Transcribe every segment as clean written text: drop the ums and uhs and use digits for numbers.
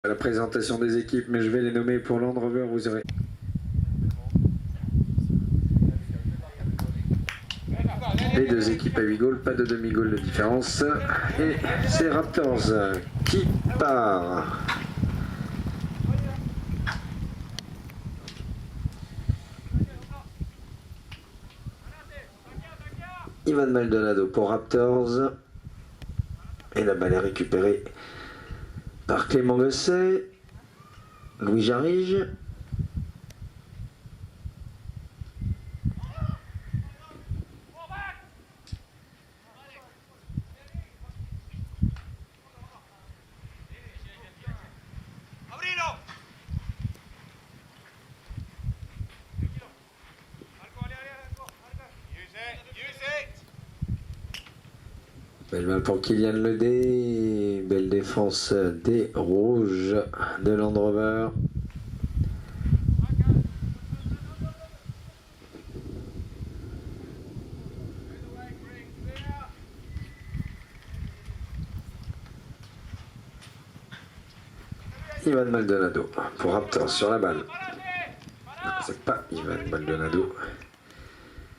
La présentation des équipes, mais je vais les nommer pour Land Rover, vous aurez. Les deux équipes à 8 goals, pas de demi-goal de différence. Et c'est Raptors qui part. Ivan Maldonado pour Raptors. Et la balle est récupérée par Clément Gosset. Louis Jarige. Belle main pour Kylian Ledé, belle défense des rouges de Land Rover. Ivan Maldonado pour Raptors sur la balle. Non, c'est pas Ivan Maldonado,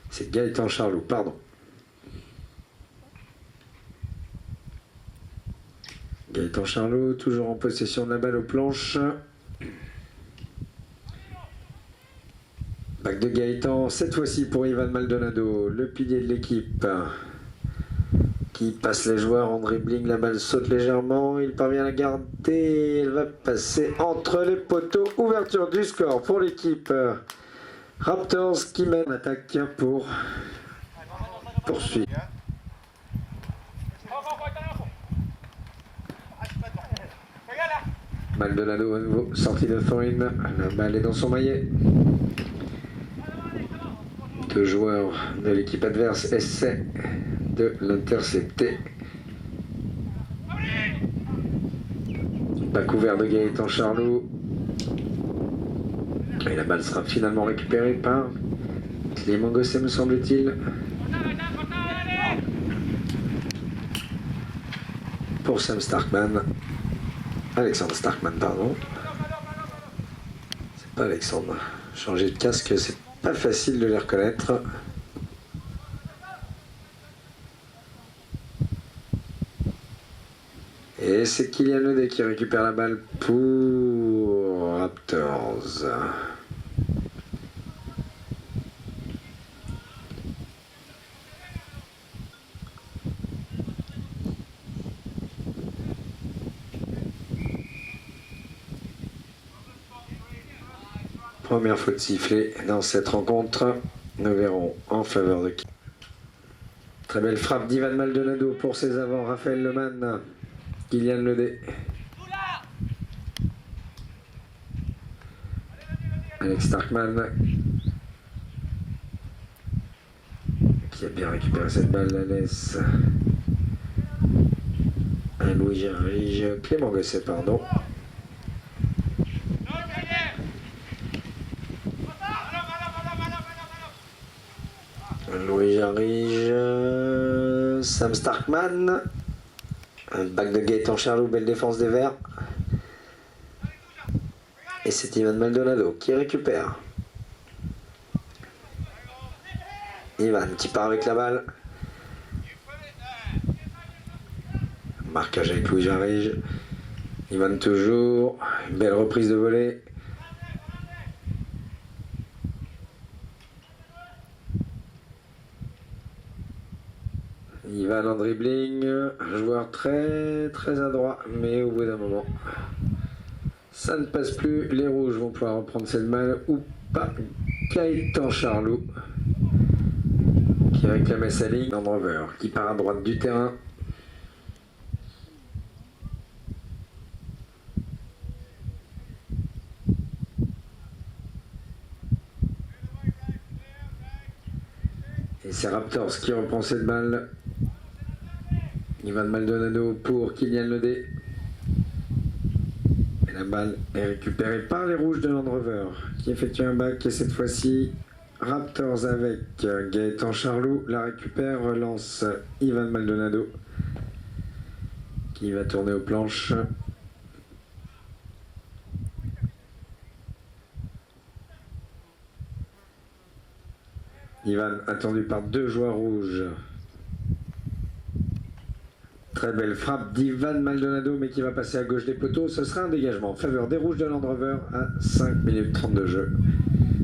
c'est Gaëtan Charlot, pardon. Gaëtan Charlot, toujours en possession de la balle aux planches. Back de Gaëtan, cette fois-ci pour Ivan Maldonado, le pilier de l'équipe, qui passe les joueurs en dribbling. La balle saute légèrement, il parvient à la garder, elle va passer entre les poteaux. Ouverture du score pour l'équipe Raptors qui mène l'attaque pour poursuivre. Maldonado à nouveau, sortie de Thorin, la balle est dans son maillet. Deux joueurs de l'équipe adverse essaient de l'intercepter. Pas couvert de Gaëtan Charlot. Et la balle sera finalement récupérée par Clément Gosset, me semble-t-il. Pour Sam Starkman. Alexandre Starkman, pardon. C'est pas Alexandre. Changer de casque, c'est pas facile de les reconnaître. Et c'est Kylian Ledé qui récupère la balle pour Raptors. Première faute sifflée dans cette rencontre. Nous verrons en faveur de qui. Très belle frappe d'Ivan Maldonado pour ses avants. Raphaël Leman. Kylian Ledé. Alex Starkman. Qui a bien récupéré cette balle. La laisse à Louis Jarige. Clément Gosset, pardon. Louis Jarige, Sam Starkman, un back de Gaëtan Charlot, belle défense des Verts. Et c'est Ivan Maldonado qui récupère. Ivan qui part avec la balle. Marquage avec Louis Jarige. Ivan toujours, une belle reprise de volée. Ivan en dribbling, un joueur très adroit, mais au bout d'un moment, ça ne passe plus. Les rouges vont pouvoir reprendre cette balle ou pas. Gaëtan Charlot qui réclamait sa ligne. Land Rover qui part à droite du terrain. Et c'est Raptors qui reprend cette balle. Ivan Maldonado pour Kylian Ledé. Et la balle est récupérée par les rouges de Land Rover qui effectue un back. Et cette fois-ci, Raptors avec Gaëtan Charlot la récupère, relance Ivan Maldonado qui va tourner aux planches. Ivan attendu par 2 joueurs rouges. Très belle frappe d'Ivan Maldonado, mais qui va passer à gauche des poteaux. Ce sera un dégagement en faveur des rouges de Land Rover à 5 minutes 30 de jeu.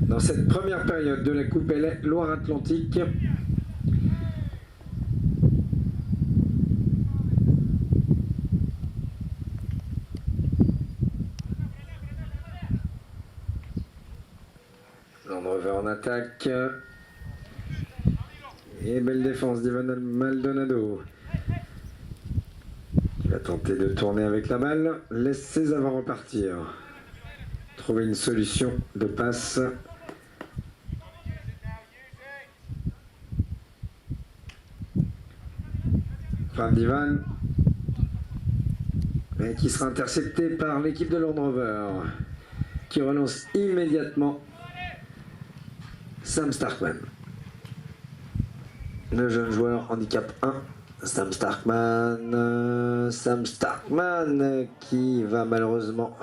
Dans cette première période de la Coupe LA Loire-Atlantique. Land Rover en attaque. Et belle défense d'Ivan Maldonado. Il va tenter de tourner avec la balle. Laisse ses avants repartir. Trouver une solution de passe. Frappe d'Ivan. Mais qui sera intercepté par l'équipe de Land Rover. Qui relance immédiatement Sam Starkman. Le jeune joueur handicap 1. Sam Starkman qui va malheureusement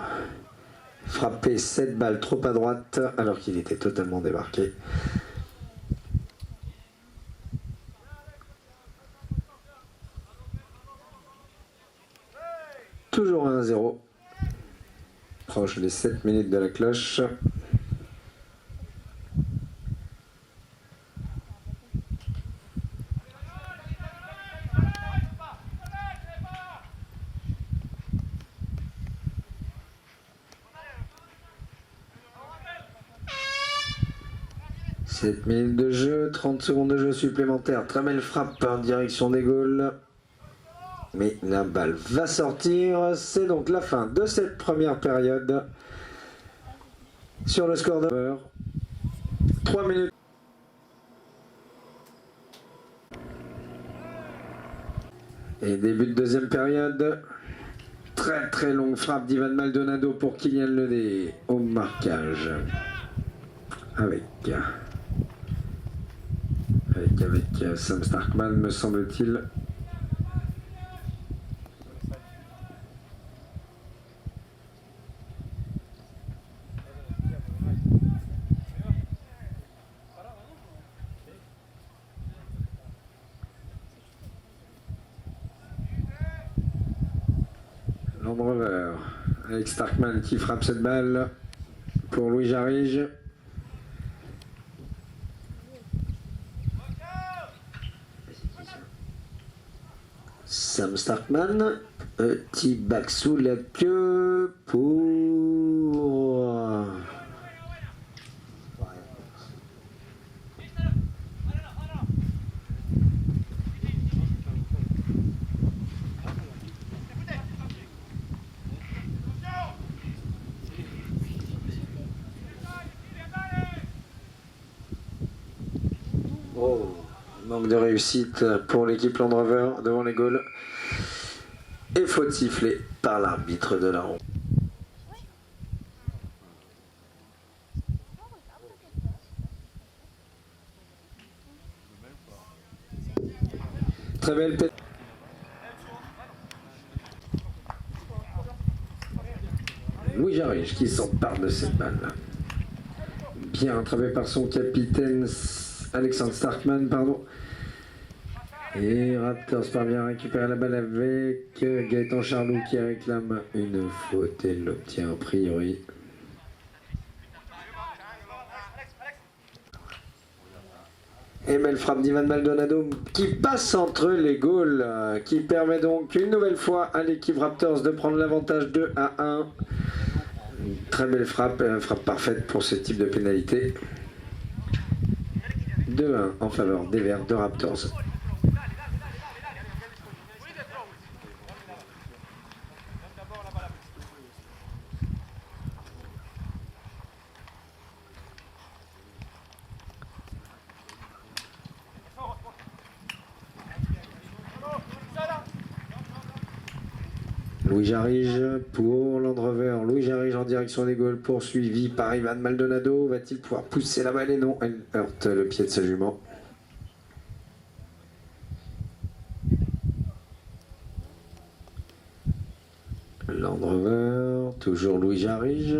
frapper cette balle trop à droite alors qu'il était totalement débarqué. Toujours 1-0. Proche des 7 minutes de la cloche. « 7 minutes de jeu, 30 secondes de jeu supplémentaire. Très belle frappe en direction des goals. Mais la balle va sortir. C'est donc la fin de cette première période. Sur le score de 3 minutes. Et début de deuxième période. Très longue frappe d'Ivan Maldonado pour Kylian Ledé au marquage. Avec Sam Starkman, me semble-t-il. Land Rover avec Starkman qui frappe cette balle pour Louis Jarige. Sam Starkman, petit bac sous la queue pour... Oh, manque de réussite pour l'équipe Land Rover devant les goals. Et faute sifflée par l'arbitre de la ronde. Très belle tête. Louis Jarige qui s'empare de cette balle. Bien travaillé par son capitaine Alexandre Starkman, pardon. Et Raptors parvient à récupérer la balle avec Gaëtan Charlot qui réclame une faute et l'obtient a priori. Et belle frappe d'Ivan Maldonado qui passe entre les goals, qui permet donc une nouvelle fois à l'équipe Raptors de prendre l'avantage 2-1. Une très belle frappe, une frappe parfaite pour ce type de pénalité. 2-1 en faveur des Verts de Raptors. Louis Jarige pour Land Rover. Louis Jarige en direction des goals, poursuivi par Ivan Maldonado. Va-t-il pouvoir pousser la balle? Et non, elle heurte le pied de sa jument. Land Rover, toujours Louis Jarige.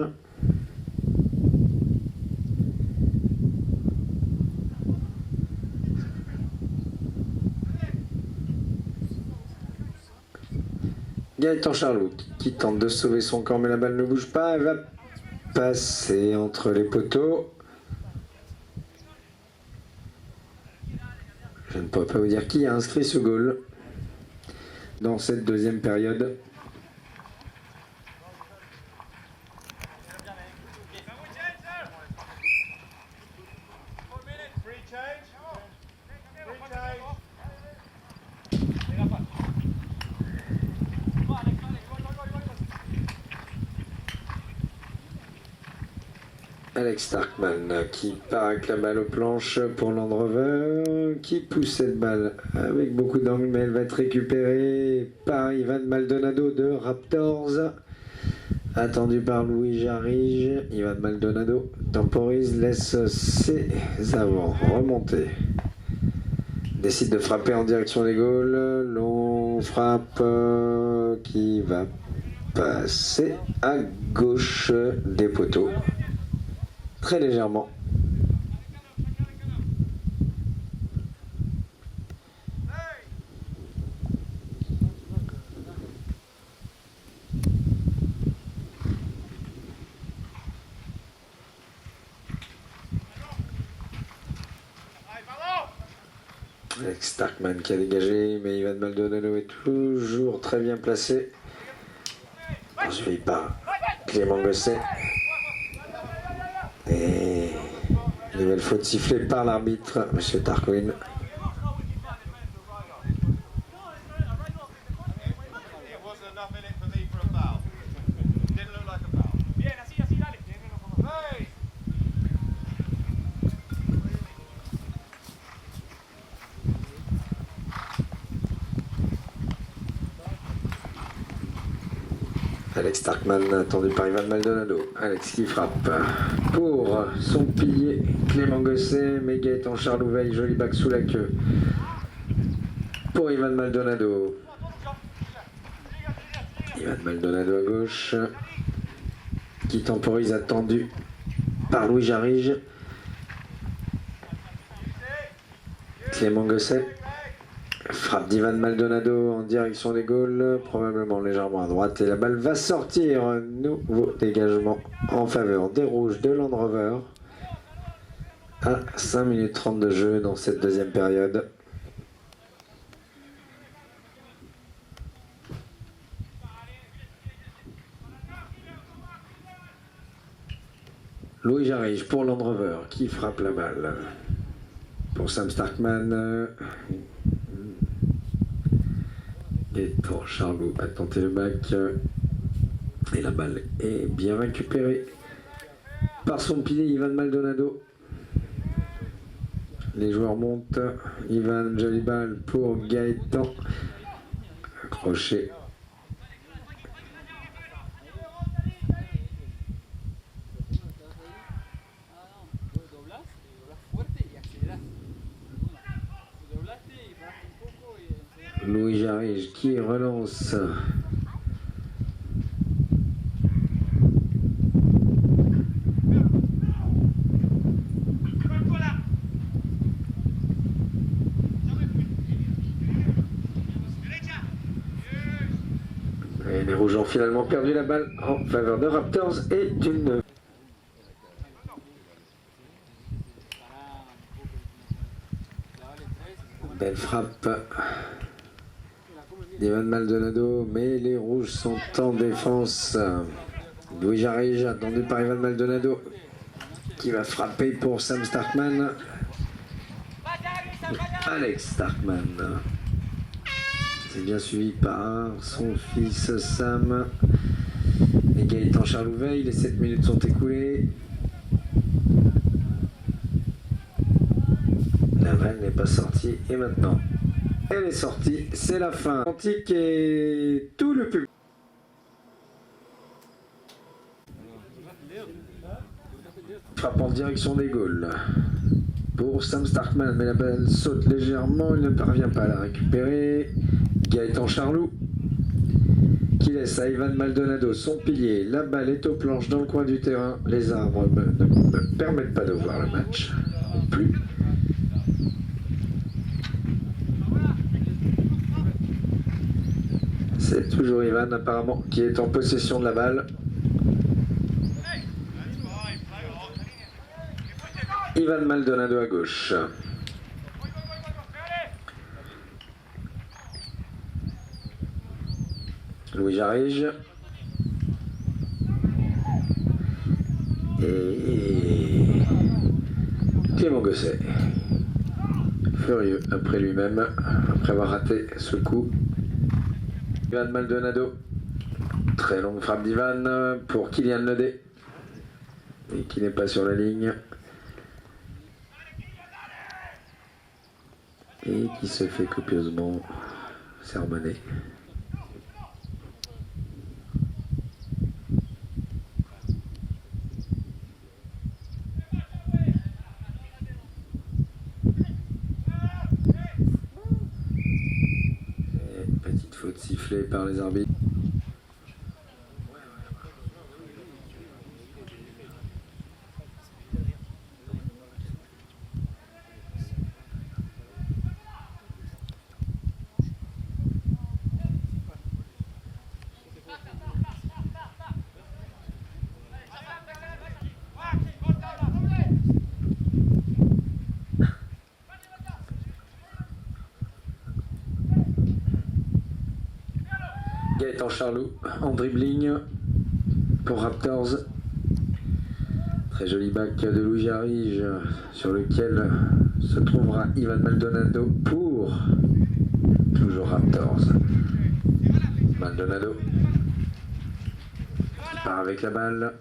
Gaëtan Charlot qui tente de sauver son camp, mais la balle ne bouge pas. Elle va passer entre les poteaux. Je ne pourrais pas vous dire qui a inscrit ce goal dans cette deuxième période. Alex Starkman qui part avec la balle aux planches pour Land Rover, qui pousse cette balle avec beaucoup d'angle, mais elle va être récupérée par Ivan Maldonado de Raptors, attendu par Louis Jarige. Ivan Maldonado temporise, laisse ses avants remonter, décide de frapper en direction des goals. Long frappe qui va passer à gauche des poteaux. Très légèrement. Alex Starkman qui a dégagé, mais Ivan Maldonado est toujours très bien placé. Suivi par Clément Gosset. Et nouvelle faute sifflée par l'arbitre, M. Tarquin. Alex Starkman attendu par Ivan Maldonado. Alex qui frappe pour son pilier Clément Gosset, mais Gaëtan Charlouveil, joli bac sous la queue pour Ivan Maldonado. Ivan Maldonado à gauche qui temporise, attendu par Louis Jarige. Clément Gosset. Frappe d'Ivan Maldonado en direction des goals, probablement légèrement à droite, et la balle va sortir. Nouveau dégagement en faveur des Rouges de Land Rover à 5 minutes 30 de jeu dans cette deuxième période. Louis Jarige pour Land Rover qui frappe la balle pour Sam Starkman. Gaëtan Charlot a tenté le bac et la balle est bien récupérée par son pilier Ivan Maldonado. Les joueurs montent. Ivan, jolie balle pour Gaëtan. Accroché. Louis Jarige qui relance. Et les Rouges ont finalement perdu la balle en faveur de Raptors et d'une belle frappe d'Ivan Maldonado, mais les Rouges sont en défense. Louis Jarige, attendu par Ivan Maldonado, qui va frapper pour Sam Starkman. Alex Starkman. C'est bien suivi par son fils Sam et Gaëtan Charlouveil. Les 7 minutes sont écoulées. La balle n'est pas sortie et maintenant elle est sortie, c'est la fin. Antique et tout le public. Frappe en direction des goals pour Sam Starkman, mais la balle saute légèrement, il ne parvient pas à la récupérer. Gaëtan Charlot qui laisse à Ivan Maldonado son pilier. La balle est aux planches dans le coin du terrain. Les arbres ne me permettent pas de voir le match non plus. C'est toujours Ivan apparemment qui est en possession de la balle. Ivan Maldonado à gauche. Louis Jarige. Et Clément Gosset. Furieux après lui-même, après avoir raté ce coup. Ivan Maldonado. Très longue frappe d'Ivan pour Kylian Ledé. Et qui n'est pas sur la ligne. Et qui se fait copieusement sermonner. Petite faute sifflée par les arbitres. Gaëtan Charlot en dribbling pour Raptors. Très joli bac de Louis Jarige sur lequel se trouvera Ivan Maldonado pour toujours Raptors. Maldonado qui part avec la balle.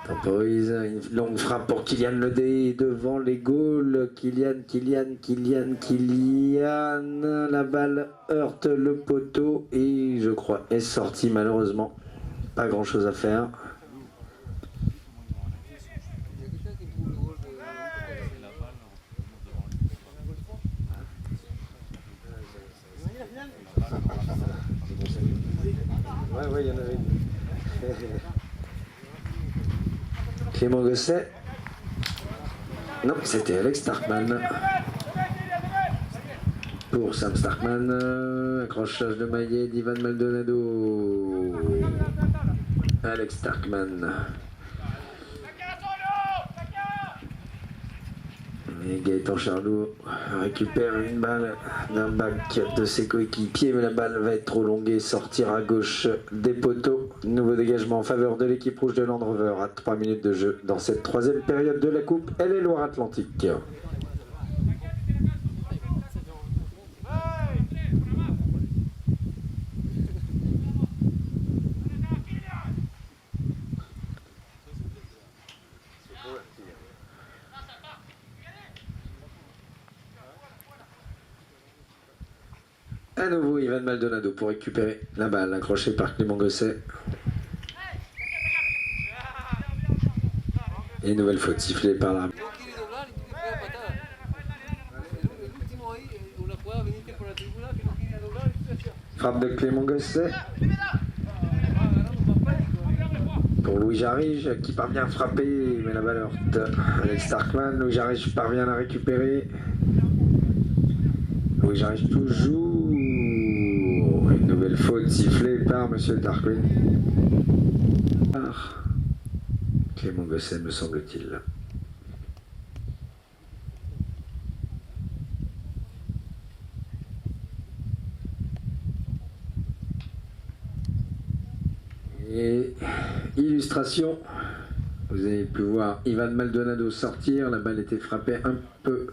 Temporise, une longue frappe pour Kylian Ledé devant les goals. Kylian. La balle heurte le poteau et je crois est sortie malheureusement. Pas grand chose à faire. Ouais, il y en avait. Clément Gosset. Non, c'était Alex Starkman. Pour Sam Starkman. Accrochage de maillet d'Ivan Maldonado. Alex Starkman. Et Gaëtan Charlot récupère une balle d'un bac de ses coéquipiers, mais la balle va être trop longue et sortir à gauche des poteaux. Nouveau dégagement en faveur de l'équipe rouge de Land Rover à 3 minutes de jeu dans cette troisième période de la Coupe. Elle est Loire-Atlantique. À nouveau Ivan Maldonado pour récupérer la balle accrochée par Clément Gosset. Et nouvelle faute sifflée par l'arbitre. Frappe de Clément Gosset. Pour Louis Jarige qui parvient à frapper, mais la balle heurte Alex Starkman. Louis Jarige parvient à la récupérer. Louis Jarige toujours. Une nouvelle faute sifflée par Monsieur Darkwin. Par Clément Gosset, me semble-t-il. Et illustration, vous avez pu voir Ivan Maldonado sortir, la balle était frappée un peu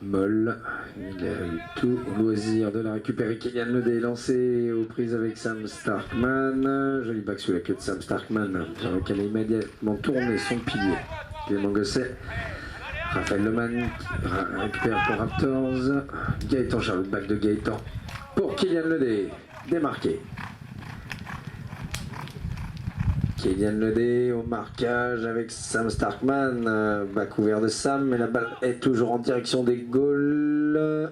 molle, il a eu tout loisir de la récupérer. Kylian Ledé lancé aux prises avec Sam Starkman, joli back sous la queue de Sam Starkman, sur lequel il a immédiatement tourné son pilier. Clément Gosset, Raphaël Leman récupère pour Raptors, Gaëtan Charlot, back de Gaëtan pour Kylian Ledé, démarqué. Kylian Ledé au marquage avec Sam Starkman, bas couvert de Sam, mais la balle est toujours en direction des goals.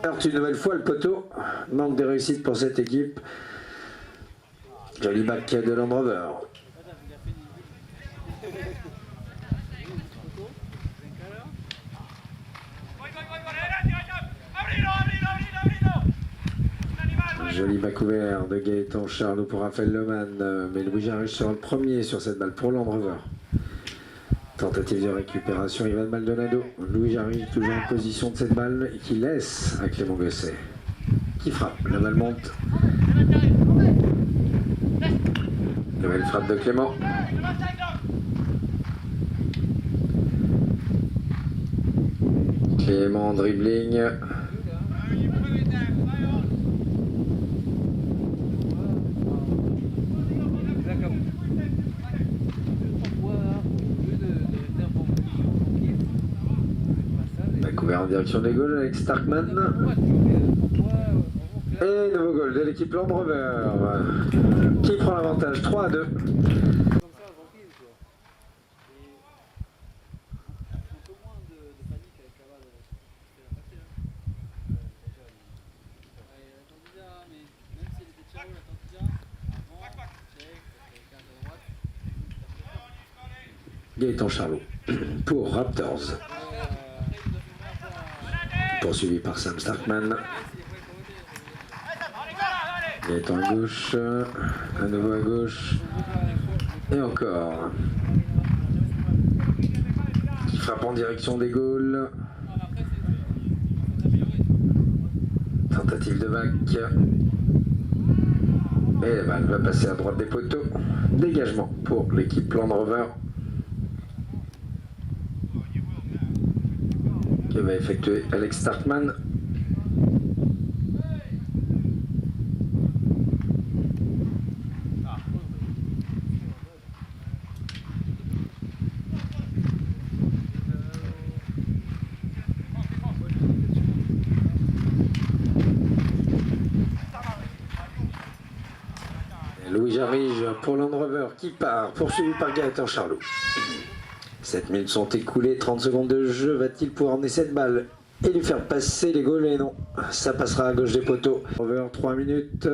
Heurte une nouvelle fois le poteau, manque de réussite pour cette équipe. Joli back de Land Rover. Joli bas couvert de Gaëtan Charlot pour Raphaël Lohmann. Mais Louis Jarige sera le premier sur cette balle pour Land Rover. Tentative de récupération, Ivan Maldonado. Louis Jarige toujours en position de cette balle et qui laisse à Clément Gosset. Qui frappe, la balle monte. Nouvelle frappe de Clément. Clément en dribbling. La couvert en direction des goals avec Starkman. Et nouveau goal de l'équipe Land Rover qui prend l'avantage 3-2. Gaëtan Charlot pour Raptors. Poursuivi par Sam Starkman. Gaëtan à gauche, à nouveau à gauche, et encore. Qui frappe en direction des goals. Tentative de back. Et la balle va passer à droite des poteaux. Dégagement pour l'équipe Land Rover. Que va effectuer Alex Starkman. Louis Jarige pour Land Rover qui part, poursuivi par Gaëtan Charlot. 7 minutes sont écoulées, 30 secondes de jeu. Va-t-il pouvoir emmener cette balle et lui faire passer les goals? Et non, ça passera à gauche des poteaux. Rover, 3 minutes.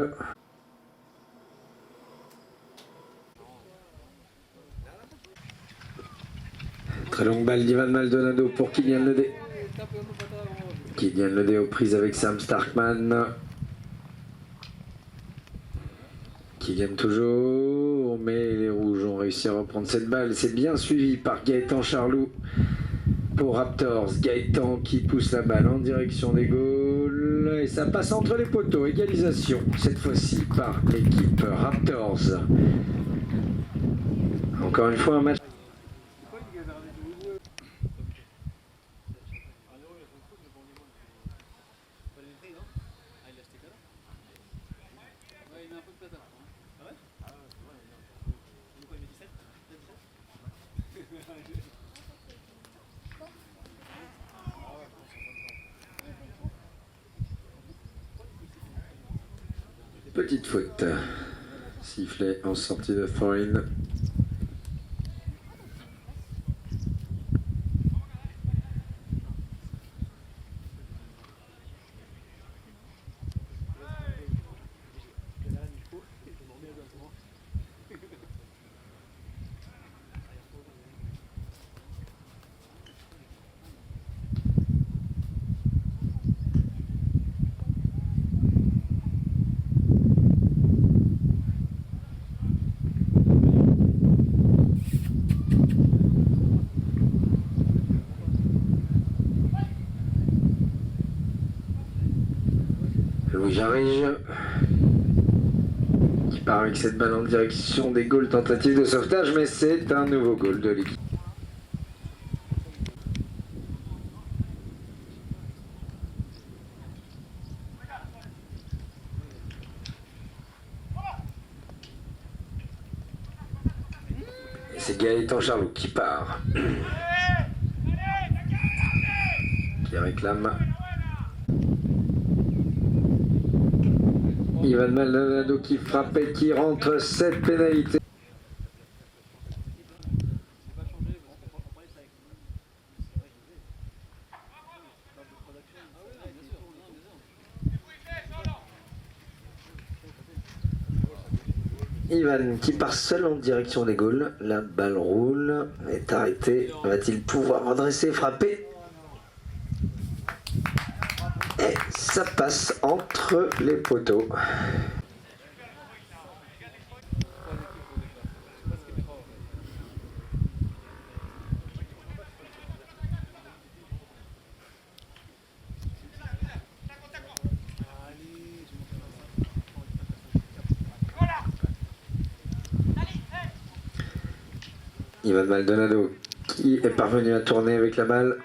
Très longue balle d'Ivan Maldonado pour Kylian Ledé. Kylian Ledé aux prises avec Sam Starkman. Kylian toujours, mais les rouges ont réussi à reprendre cette balle. C'est bien suivi par Gaëtan Charlot pour Raptors. Gaëtan qui pousse la balle en direction des goals. Et ça passe entre les poteaux. Égalisation, cette fois-ci par l'équipe Raptors. Encore une fois, un match. Petite faute. Sifflet en sortie de throw-in. Louis Jarige qui part avec cette balle en direction des goals, tentative de sauvetage, mais c'est un nouveau goal de l'équipe. Et c'est Gaëtan Charlot qui part, qui réclame. Ivan Maldonado qui frappe et qui rentre cette pénalité. Ivan qui part seul en direction des goals. La balle roule, est arrêtée. Va-t-il pouvoir redresser, frapper? Et Ça passe entre les poteaux. Ivan Maldonado qui est parvenu à tourner avec la balle.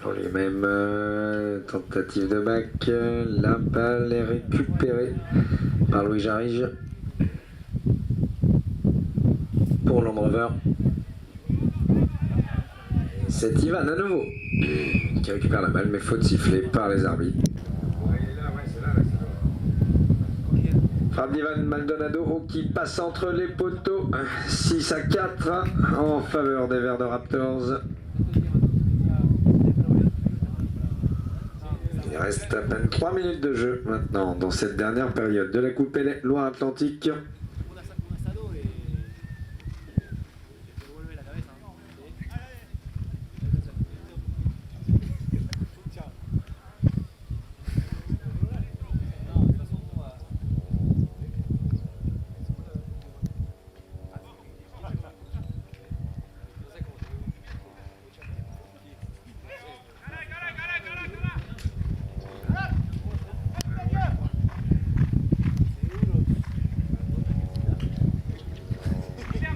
Pour lui-même, tentative de back. La balle est récupérée par Louis Jarige pour Land Rover. C'est Ivan à nouveau qui récupère la balle, mais faute sifflée par les arbitres. Frappe d'Ivan Maldonado qui passe entre les poteaux. 6 à 4 en faveur des Verts de Raptors. Il reste à peine 3 minutes de jeu maintenant dans cette dernière période de la Coupe Loire-Atlantique.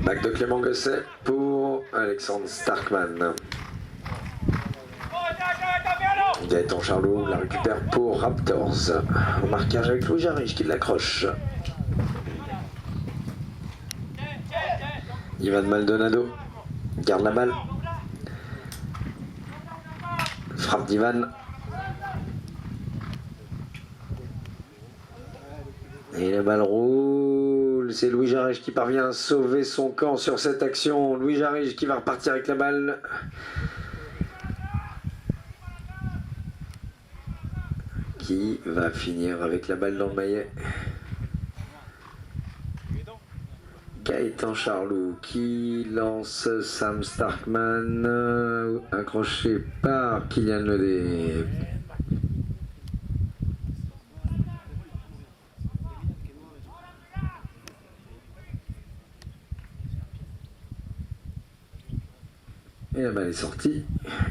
Back de Clément Gosset pour Alexandre Starkman. Gaëtan Charlot la récupère pour Raptors. Au marquage avec Louis Jarige qui l'accroche. Ivan Maldonado garde la balle. Frappe d'Ivan. Et la balle roule. C'est Louis Jarige qui parvient à sauver son camp sur cette action. Louis Jarige qui va repartir avec la balle. Qui va finir avec la balle dans le maillet. Gaëtan Charlot qui lance Sam Starkman. Accroché par Kylian Ledé. Et la balle est sortie.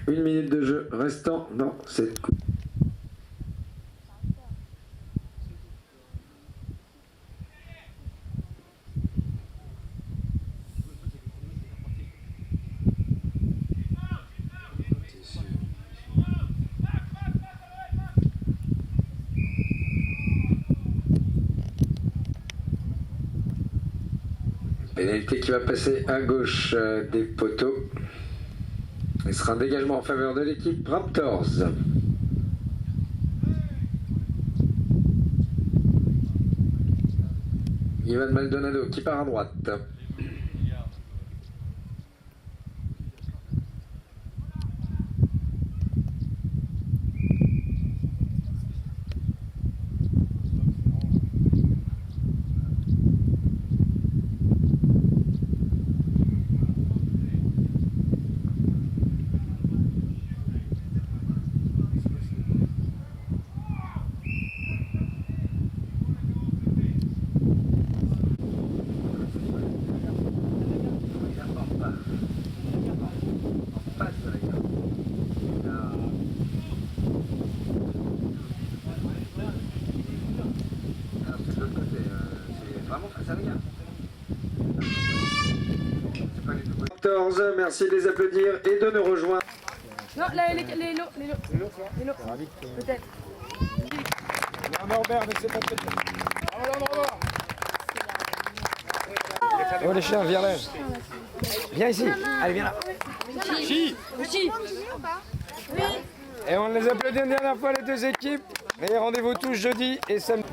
1 minute de jeu restant dans cette coupe. Pénalité qui va passer à gauche des poteaux. Il sera un dégagement en faveur de l'équipe Raptors. Ivan Maldonado qui part à droite. Merci de les applaudir et de nous rejoindre. Non, là, les lots. Peut-être. Norbert, ne sais pas peut-être. Oh les chiens, viens là. Viens ici. Allez, viens là. Chi. Et on les applaudit une dernière fois les deux équipes. Et rendez-vous tous jeudi et samedi.